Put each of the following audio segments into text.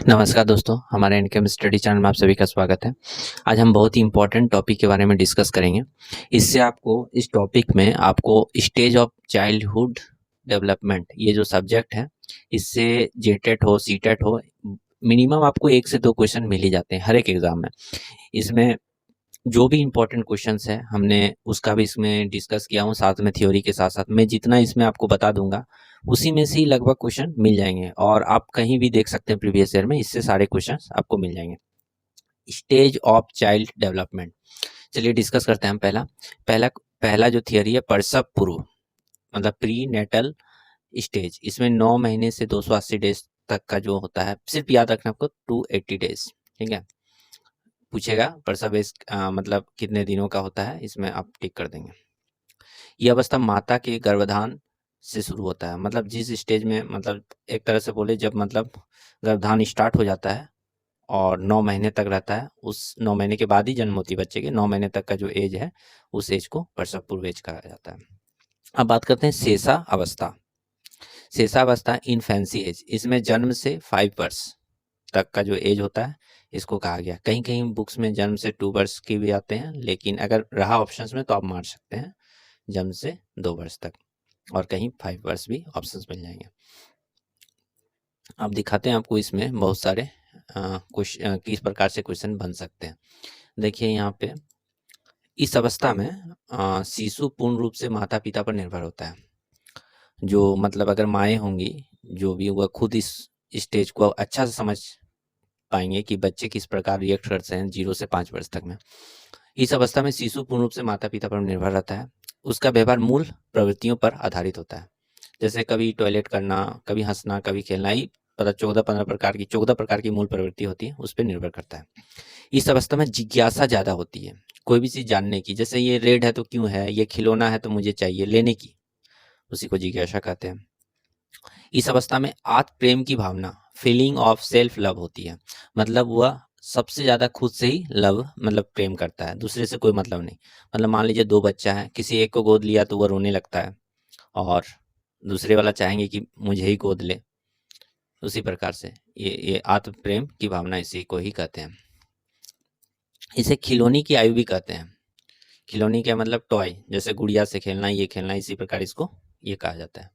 नमस्कार दोस्तों, हमारे इनकम स्टडी चैनल में आप सभी का स्वागत है। आज हम बहुत ही इम्पोर्टेंट टॉपिक के बारे में डिस्कस करेंगे। इससे आपको इस टॉपिक में आपको स्टेज ऑफ चाइल्डहुड डेवलपमेंट ये जो सब्जेक्ट है, इससे जेटेट हो सीटेट हो, मिनिमम आपको 1 से 2 क्वेश्चन मिल ही जाते हैं हर एक एग्जाम में। इसमें जो भी इम्पोर्टेंट क्वेश्चंस है हमने उसका भी इसमें डिस्कस किया हूँ, साथ में थ्योरी के साथ साथ मैं जितना इसमें आपको बता दूंगा उसी में से ही लगभग क्वेश्चन मिल जाएंगे, और आप कहीं भी देख सकते हैं प्रीवियस ईयर में इससे सारे क्वेश्चंस आपको मिल जाएंगे। स्टेज ऑफ चाइल्ड डेवलपमेंट, चलिए डिस्कस करते हैं हम। पहला पहला पहला जो थियरी है प्रसव पूर्व, मतलब प्री नेटल स्टेज। इसमें 9 महीने से 280 डेज तक का जो होता है, सिर्फ याद रखना आपको 280 डेज, ठीक है। पूछेगा प्रसव मतलब कितने दिनों का होता है, इसमें आप टिक कर देंगे। ये अवस्था माता के गर्भधान से शुरू होता है, मतलब जिस स्टेज में, मतलब एक तरह से बोले जब मतलब गर्भधान स्टार्ट हो जाता है और 9 महीने तक रहता है, उस 9 महीने के बाद ही जन्म होती है बच्चे के। 9 महीने तक का जो एज है उस एज को प्रसव पूर्व एज कहा जाता है। अब बात करते हैं शेषा अवस्था। शेषा अवस्था इनफेंसी एज, इसमें जन्म से 5 वर्ष तक का जो एज होता है इसको कहा गया। कहीं कहीं बुक्स में जन्म से 2 वर्ष की भी आते हैं, लेकिन अगर रहा ऑप्शंस में तो आप मार सकते हैं जन्म से 2 वर्ष तक, और कहीं 5 वर्ष भी ऑप्शंस मिल जाएंगे। अब दिखाते हैं आपको इसमें बहुत सारे किस प्रकार से क्वेश्चन बन सकते हैं। देखिए यहाँ पे इस अवस्था में शिशु पूर्ण रूप से माता पिता पर निर्भर होता है। जो मतलब अगर माएँ होंगी, जो भी वह खुद इस स्टेज को अच्छा से समझ पाएंगे कि बच्चे किस प्रकार रिएक्ट करते हैं 0 से 5 वर्ष तक में। इस अवस्था में शिशु पूर्ण रूप से माता पिता पर निर्भर रहता है। उसका व्यवहार मूल प्रवृत्तियों पर आधारित होता है, जैसे कभी टॉयलेट करना, कभी हंसना, कभी खेलना, ही पता 14 प्रकार की मूल प्रवृत्ति होती है, उस पर निर्भर करता है। इस अवस्था में जिज्ञासा ज़्यादा होती है कोई भी चीज़ जानने की, जैसे ये रेड है तो क्यों है, ये खिलौना है तो मुझे चाहिए लेने की, उसी को जिज्ञासा कहते हैं। इस अवस्था में आत्म प्रेम की भावना, फीलिंग ऑफ सेल्फ लव होती है, मतलब वह सबसे ज़्यादा खुद से ही लव मतलब प्रेम करता है, दूसरे से कोई मतलब नहीं। मतलब मान लीजिए 2 बच्चा है, किसी एक को गोद लिया तो वह रोने लगता है और दूसरे वाला चाहेंगे कि मुझे ही गोद ले। उसी प्रकार से ये आत्म प्रेम की भावना इसी को ही कहते हैं। इसे खिलौने की आयु भी कहते हैं। खिलौने का मतलब टॉय, जैसे गुड़िया से खेलना, ये खेलना, इसी प्रकार इसको ये कहा जाता है।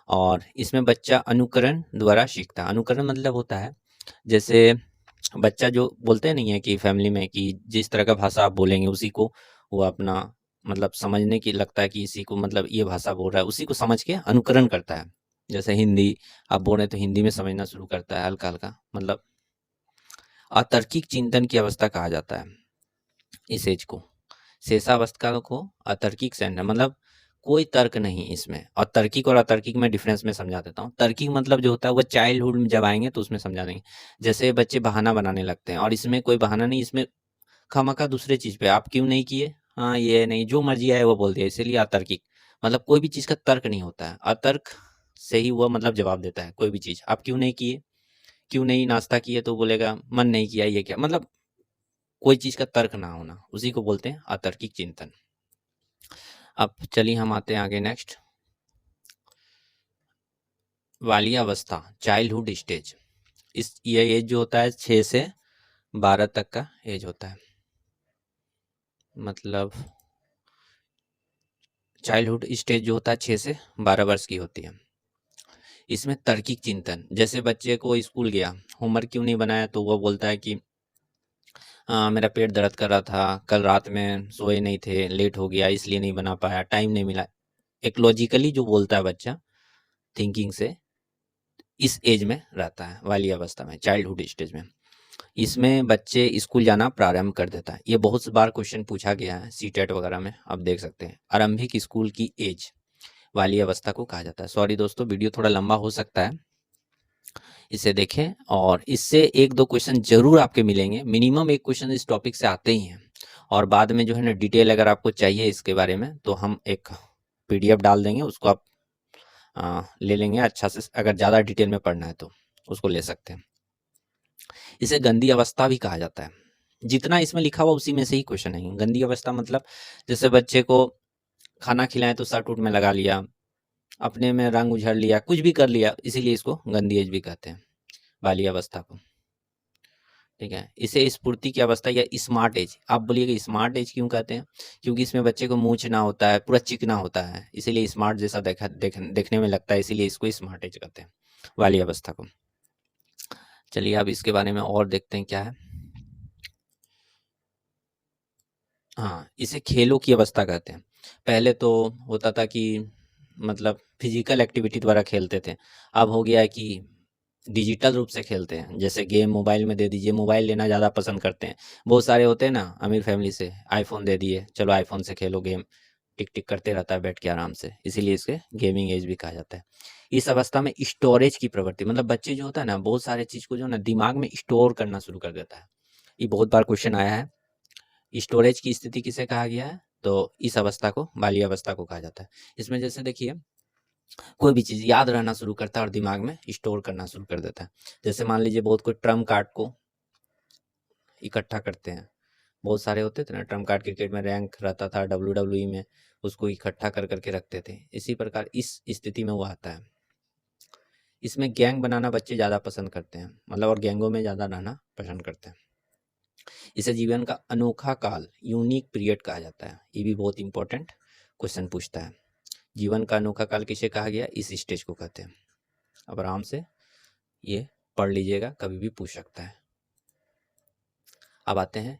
और इसमें बच्चा अनुकरण द्वारा सीखता है। अनुकरण मतलब होता है जैसे बच्चा जो बोलते नहीं है कि फैमिली में कि जिस तरह का भाषा आप बोलेंगे उसी को वो अपना मतलब समझने की लगता है कि इसी को मतलब ये भाषा बोल रहा है, उसी को समझ के अनुकरण करता है। जैसे हिंदी आप बोल रहे हैं तो हिंदी में समझना शुरू करता है हल्का हल्का, मतलब अतार्किक चिंतन की अवस्था कहा जाता है इस एज को। शेषावस्था को अतार्किक सेंटर, मतलब कोई तर्क नहीं इसमें। और तार्किक और अतार्किक में डिफरेंस में समझा देता हूँ। तार्किक मतलब जो होता है वो चाइल्डहुड में जब आएंगे तो उसमें समझा देंगे। जैसे बच्चे बहाना बनाने लगते हैं, और इसमें कोई बहाना नहीं, इसमें खामखा दूसरे चीज पे आप क्यों नहीं किए, हाँ ये नहीं, जो मर्जी आए वो बोल दिया, इसीलिए अतार्किक। मतलब कोई भी चीज का तर्क नहीं होता है, अतर्क से ही वो मतलब जवाब देता है। कोई भी चीज आप क्यों नहीं किए, क्यों नहीं नाश्ता किए तो बोलेगा मन नहीं किया, ये क्या, मतलब कोई चीज का तर्क ना होना, उसी को बोलते हैं अतार्किक चिंतन। अब चलिए हम आते हैं आगे नेक्स्ट, बाल्यावस्था चाइल्डहुड स्टेज। ये एज जो होता है 6 से 12 तक का एज होता है, मतलब चाइल्डहुड स्टेज जो होता है 6 से 12 वर्ष की होती है। इसमें तार्किक चिंतन, जैसे बच्चे को स्कूल गया, होमवर्क क्यों नहीं बनाया तो वो बोलता है कि मेरा पेट दर्द कर रहा था, कल रात में सोए नहीं थे, लेट हो गया इसलिए नहीं बना पाया, टाइम नहीं मिला। एक लॉजिकली जो बोलता है बच्चा थिंकिंग से, इस एज में रहता है बाल्यावस्था में, चाइल्डहुड स्टेज में। इसमें बच्चे स्कूल जाना प्रारंभ कर देता है। ये बहुत बार क्वेश्चन पूछा गया है सीटेट वगैरह में, आप देख सकते हैं। आरंभिक स्कूल की एज वाली अवस्था को कहा जाता है। सॉरी दोस्तों, वीडियो थोड़ा लंबा हो सकता है, इसे देखें। और इससे 1-2 क्वेश्चन जरूर आपके मिलेंगे, मिनिमम 1 क्वेश्चन इस टॉपिक से आते ही हैं। और बाद में जो है ना डिटेल अगर आपको चाहिए इसके बारे में तो हम एक पीडीएफ डाल देंगे, उसको आप ले लेंगे अच्छा से। अगर ज़्यादा डिटेल में पढ़ना है तो उसको ले सकते हैं। इसे गंदी अवस्था भी कहा जाता है। जितना इसमें लिखा हुआ उसी में से ही क्वेश्चन है। गंदी अवस्था मतलब जैसे बच्चे को खाना खिलाएं तो शर्ट उट में लगा लिया, अपने में रंग उझाड़ लिया, कुछ भी कर लिया, इसीलिए इसको गंदी एज भी कहते हैं बाल्यावस्था को। ठीक है। इसे स्फूर्ति की अवस्था या स्मार्ट एज, आप बोलिएगा स्मार्ट एज क्यों कहते हैं? क्योंकि इसमें बच्चे को मूंछ ना होता है, पूरा चिकना होता है, इसीलिए स्मार्ट जैसा देखने में लगता है, इसीलिए इसको स्मार्ट एज कहते हैं, वाली अवस्था को। चलिए अब इसके बारे में और देखते हैं क्या है। हाँ, इसे खेलों की अवस्था कहते हैं। पहले तो होता था कि मतलब फिजिकल एक्टिविटी द्वारा खेलते थे, अब हो गया है कि डिजिटल रूप से खेलते हैं। जैसे गेम मोबाइल में दे दीजिए, मोबाइल लेना ज़्यादा पसंद करते हैं। बहुत सारे होते हैं ना अमीर फैमिली से, आईफोन दे दिए, चलो आईफोन से खेलो गेम, टिक टिक करते रहता है बैठ के आराम से, इसीलिए इसके गेमिंग एज भी कहा जाता है। इस अवस्था में स्टोरेज की प्रवृत्ति, मतलब बच्चे जो होता है ना बहुत सारे चीज़ को जो है ना दिमाग में स्टोर करना शुरू कर देता है। ये बहुत बार क्वेश्चन आया है, स्टोरेज की स्थिति किसे कहा गया है? तो इस अवस्था को बाल्य अवस्था को कहा जाता है। इसमें जैसे देखिए कोई भी चीज़ याद रहना शुरू करता है और दिमाग में स्टोर करना शुरू कर देता है। जैसे मान लीजिए बहुत कोई ट्रम्प कार्ड को इकट्ठा करते हैं, बहुत सारे होते थे ना ट्रम्प कार्ड, क्रिकेट में रैंक रहता था, WWE में उसको इकट्ठा कर करके रखते थे, इसी प्रकार इस स्थिति में वो आता है। इसमें गैंग बनाना बच्चे ज़्यादा पसंद करते हैं, मतलब और गैंगों में ज़्यादा रहना पसंद करते हैं। इसे जीवन का अनोखा काल, यूनिक पीरियड कहा जाता है। ये भी बहुत इंपॉर्टेंट क्वेश्चन पूछता है। जीवन का अनोखा काल किसे कहा गया? इस स्टेज को कहते हैं। अब आराम से ये पढ़ लीजिएगा, कभी भी पूछ सकता है। अब आते हैं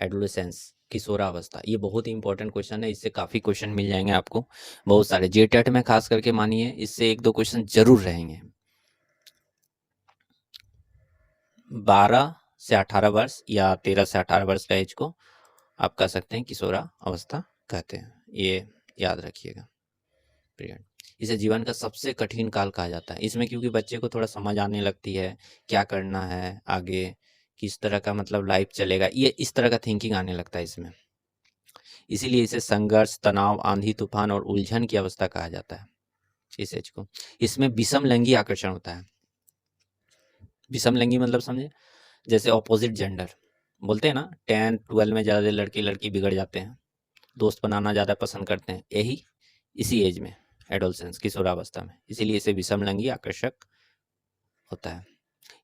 एडोलेसेंस, किशोरावस्था। ये बहुत ही इंपॉर्टेंट क्वेश्चन है, इससे काफ़ी क्वेश्चन मिल जाएंगे आपको, बहुत सारे जेटेट में खास करके मानिए इससे 1-2 क्वेश्चन जरूर रहेंगे। 12 से 18 वर्ष या 13 से 18 वर्ष का एज को आप कह सकते हैं किशोरा अवस्था कहते हैं, ये याद रखिएगा पीरियड। इसे जीवन का सबसे कठिन काल कहा जाता है। इसमें क्योंकि बच्चे को थोड़ा समझ आने लगती है, क्या करना है आगे, किस तरह का मतलब लाइफ चलेगा, ये इस तरह का थिंकिंग आने लगता है इसमें, इसीलिए इसे संघर्ष, तनाव, आंधी तूफान और उलझन की अवस्था कहा जाता है इस एज को। इसमें विषम लिंगी आकर्षण होता है। विषम लिंगी मतलब समझे, जैसे ऑपोजिट जेंडर बोलते हैं ना, 10-12 में ज़्यादा लड़के लड़की बिगड़ जाते हैं, दोस्त बनाना ज़्यादा पसंद करते हैं, यही इसी एज में एडोलसेंस किशोरावस्था में, इसीलिए इसे विषम लिंगी आकर्षक होता है।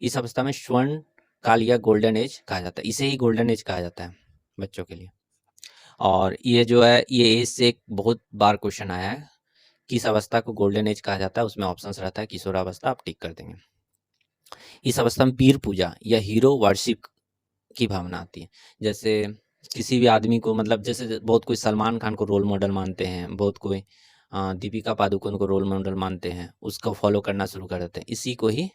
इस अवस्था में स्वर्ण काल या गोल्डन एज कहा जाता है, इसे ही गोल्डन एज कहा जाता है बच्चों के लिए। और ये जो है ये एज से एक बहुत बार क्वेश्चन आया है, किस अवस्था को गोल्डन एज कहा जाता है, उसमें ऑप्शंस रहता है किशोरावस्था, आप टिक कर देंगे। इस अवस्था में वीर पूजा या हीरो वर्शिप की भावना आती है। जैसे किसी भी आदमी को, मतलब जैसे बहुत कोई सलमान खान को रोल मॉडल मानते हैं, बहुत कोई दीपिका पादुकोण को रोल मॉडल मानते हैं, उसको फॉलो करना शुरू कर देते हैं, इसी को ही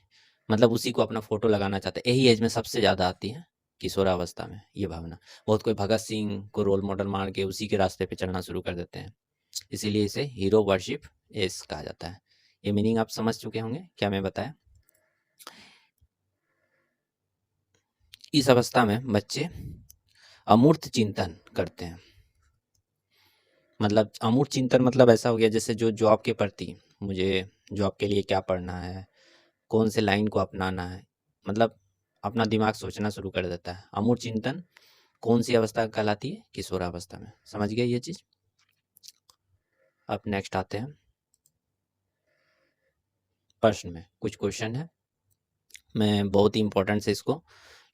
मतलब उसी को अपना फोटो लगाना चाहते हैं। यही एज में सबसे ज़्यादा आती है किशोरावस्था में ये भावना। बहुत कोई भगत सिंह को रोल मॉडल मान के उसी के रास्ते पे चलना शुरू कर देते हैं, इसीलिए इसे हीरो वर्शिप एज कहा जाता है। ये मीनिंग आप समझ चुके होंगे क्या मैं बताया। इस अवस्था में बच्चे अमूर्त चिंतन करते हैं, मतलब अमूर्त चिंतन मतलब ऐसा हो गया जैसे जो जॉब के प्रति, मुझे जॉब के लिए क्या पढ़ना है, कौन से लाइन को अपनाना है, मतलब अपना दिमाग सोचना शुरू कर देता है। अमूर्त चिंतन कौन सी अवस्था कहलाती है? किशोरावस्था में। समझ गए ये चीज। अब नेक्स्ट आते हैं प्रश्न में। कुछ क्वेश्चन है, मैं बहुत ही इंपॉर्टेंट से इसको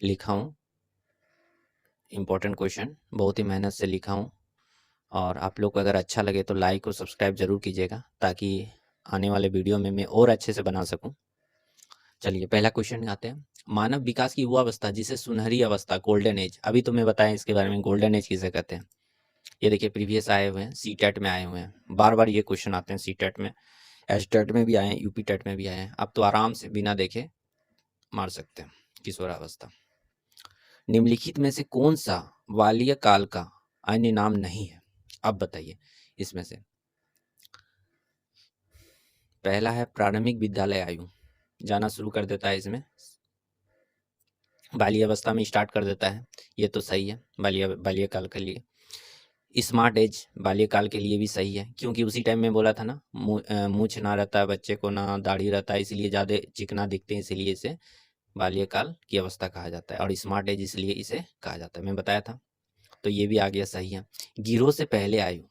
लिखा हूँ, इंपॉर्टेंट क्वेश्चन बहुत ही मेहनत से लिखा हूँ, और आप लोग को अगर अच्छा लगे तो लाइक और सब्सक्राइब जरूर कीजिएगा, ताकि आने वाले वीडियो में मैं और अच्छे से बना सकूं। चलिए पहला क्वेश्चन आते हैं, मानव विकास की वो अवस्था जिसे सुनहरी अवस्था, गोल्डन एज, अभी तो मैं बताया इसके बारे में गोल्डन एज किसे कहते हैं। ये देखिए प्रीवियस आए हुए हैं, सी टेट में आए हुए हैं, बार बार ये क्वेश्चन आते हैं, सी टेट में, एच टेट में भी आए हैं, यूपी टेट में भी आए हैं, आप तो आराम से बिना देखे मार सकते हैं। किशोरावस्था निम्नलिखित में से कौन सा बाल्य काल का अन्य नाम नहीं है? अब बताइए इसमें से। पहला है प्रारंभिक विद्यालय आयु, जाना शुरू कर देता है इसमें, बाल्य अवस्था में स्टार्ट कर देता है, ये तो सही है बाल्यकाल के लिए। स्मार्ट एज बाल्यकाल के लिए भी सही है, क्योंकि उसी टाइम में बोला था ना, मूछ ना रहता है बच्चे को, ना दाढ़ी रहता है, इसलिए ज़्यादा चिकना दिखते हैं, इसलिए इसे बाल्यकाल की अवस्था कहा जाता है, और स्मार्ट एज इसलिए इसे कहा जाता है, मैं बताया था। तो ये भी आ गया, सही है। गिरोह से पहले आयु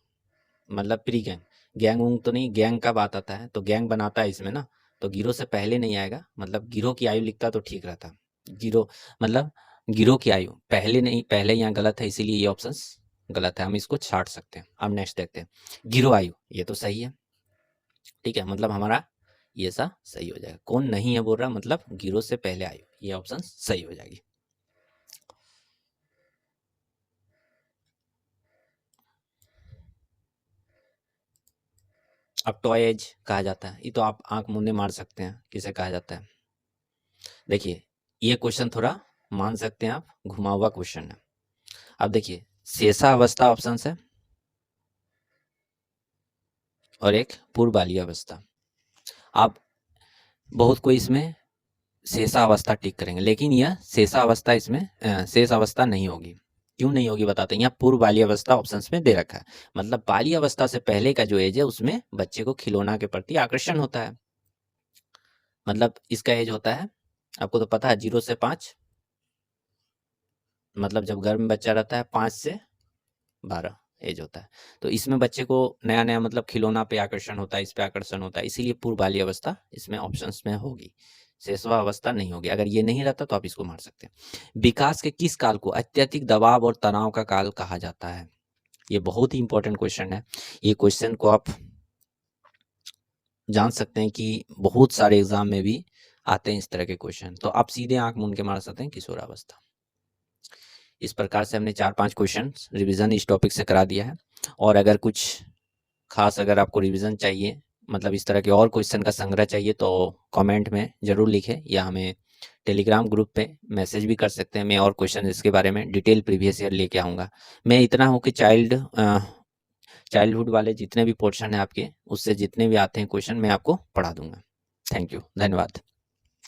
मतलब प्री गैंग, गैंग वूंग तो नहीं, गैंग का बात आता है तो गैंग बनाता है इसमें ना, तो गिरोह से पहले नहीं आएगा, मतलब गिरोह की आयु लिखता तो ठीक रहता। गिरोह मतलब गिरोह की आयु पहले नहीं, पहले यहाँ गलत है, इसीलिए ये ऑप्शन गलत है, हम इसको छाट सकते हैं। अब नेक्स्ट देखते हैं, गिरोह आयु, ये तो सही है, ठीक है, मतलब हमारा ये सा सही हो जाएगा। कौन नहीं है बोल रहा, मतलब गिरोह से पहले आयु, ये ऑप्शन सही हो जाएगी। अब टॉय एज कहा जाता है, ये तो आप आंख मुन्ने मार सकते हैं किसे कहा जाता है। देखिए ये क्वेश्चन थोड़ा मान सकते हैं आप, घुमा हुआ क्वेश्चन है। अब देखिए शेषावस्था ऑप्शन है और एक पूर्व बाल्यावस्था। आप बहुत कोई इसमें शेषावस्था टिक करेंगे, लेकिन यह शेषावस्था इसमें शेषावस्था नहीं होगी। क्यों नहीं होगी बताते हैं, यहाँ पूर्व बाल्यावस्था ऑप्शंस में दे रखा है, मतलब बाल्यावस्था से पहले का जो एज है उसमें बच्चे को खिलौना के प्रति आकर्षण होता है। मतलब इसका एज होता है, आपको तो पता है, 0 से 5, मतलब जब गर्भ में बच्चा रहता है 5 से 12 एज होता है। तो इसमें बच्चे को नया नया मतलब खिलौना पे आकर्षण होता है, इस पे आकर्षण होता है, इसीलिए पूर्व बाल्यावस्था इसमें ऑप्शंस में होगी, शेषावस्था नहीं होगी। अगर ये नहीं रहता तो आप इसको मार सकते हैं। विकास के किस काल को अत्यधिक दबाव और तनाव का काल कहा जाता है? ये बहुत ही इंपॉर्टेंट क्वेश्चन है। ये क्वेश्चन को आप जान सकते हैं कि बहुत सारे एग्जाम में भी आते हैं इस तरह के क्वेश्चन, तो आप सीधे आंख मूंद के मार सकते हैं किशोरावस्था। इस प्रकार से हमने 4-5 क्वेश्चन रिवीजन इस टॉपिक से करा दिया है। और अगर कुछ खास अगर आपको रिवीजन चाहिए, मतलब इस तरह के और क्वेश्चन का संग्रह चाहिए, तो कमेंट में ज़रूर लिखें या हमें टेलीग्राम ग्रुप पे मैसेज भी कर सकते हैं। मैं और क्वेश्चन इसके बारे में डिटेल प्रीवियस ईयर लेके आऊँगा। मैं इतना हूँ कि चाइल्डहुड वाले जितने भी पोर्शन हैं आपके, उससे जितने भी आते हैं क्वेश्चन मैं आपको पढ़ा दूंगा। थैंक यू, धन्यवाद।